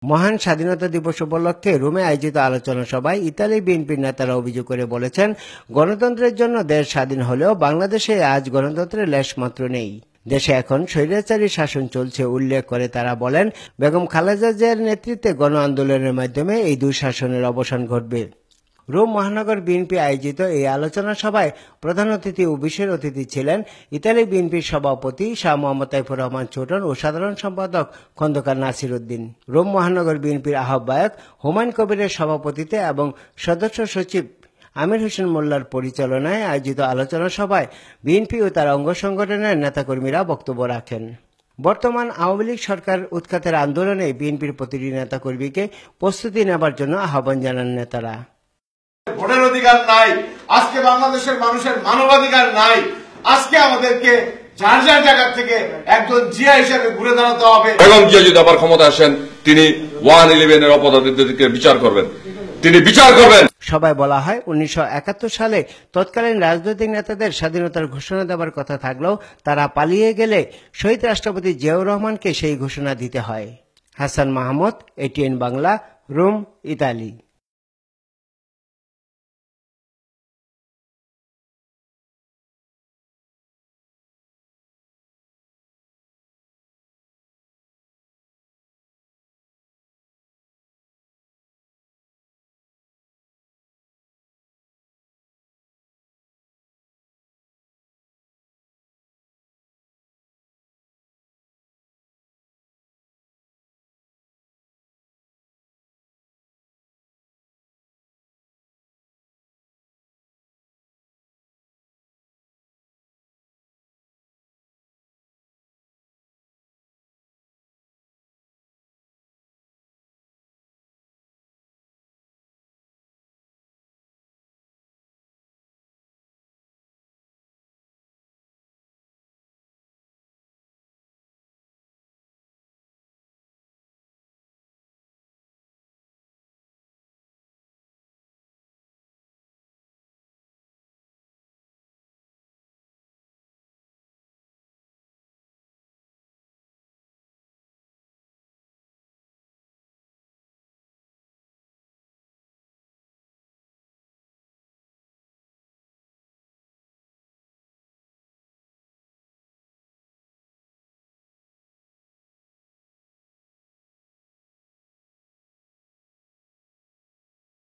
মহান স্বাধীনতা দিবস উপলক্ষে রোমে আয়োজিত আলোচনা সভায় ইতালি বিএনপির নেতারা অভিযোগ করে বলেছেন, গণতন্ত্রের জন্য দেশ স্বাধীন হলেও বাংলাদেশে আজ গণতন্ত্রের লেশমাত্র নেই। দেশে এখন স্বৈরাচারী শাসন চলছে উল্লেখ করে তারা বলেন, বেগম খালেদা জিয়ার নেতৃত্বে গণ আন্দোলনের মাধ্যমে এই দুঃশাসনের অবসান ঘটবে। রোম মহানগর বিএনপি আয়োজিত এই আলোচনা সভায় প্রধান অতিথি ও বিশেষ অতিথি ছিলেন ইতালি বিএনপির সভাপতি শাহ মোহাম্মদ তাইফুর রহমান ছোটন ও সাধারণ সম্পাদক খন্দকার নাসির উদ্দিন। রোম মহানগর বিএনপির আহ্বায়ক হুমায়ুন কবিরের সভাপতিত্বে এবং সদস্য সচিব আমির হোসেন মোল্লার পরিচালনায় আয়োজিত আলোচনা সভায় বিএনপি ও তার অঙ্গ সংগঠনের নেতাকর্মীরা বক্তব্য রাখেন। বর্তমান আওয়ামী লীগ সরকার উৎখাতের আন্দোলনে বিএনপির প্রতিটি নেতাকর্মীকে প্রস্তুতি নেবার জন্য আহ্বান জানান নেতারা। ভোটের অধিকার নাই, আজকে বাংলাদেশের মানুষের মানবাধিকার নাই। আজকে আমাদেরকে যার যার জায়গা থেকে একজন জিয়া হিসেবে ঘুরে দাঁড়াতে হবে। বেগম জিয়া যদি আবার ক্ষমতা আসেন, তিনি 111 এর অপরাধীদেরকে বিচার করবেন, তিনি বিচার করবেন। সবাই বলা হয় 1971 সালে তৎকালীন রাজনৈতিক নেতাদের স্বাধীনতার ঘোষণা দেওয়ার কথা থাকলেও তারা পালিয়ে গেলে শহীদ রাষ্ট্রপতি জিয়াউর রহমানকে সেই ঘোষণা দিতে হয়। Hasan Mahmud, ATN Bangla, Rome, Italy.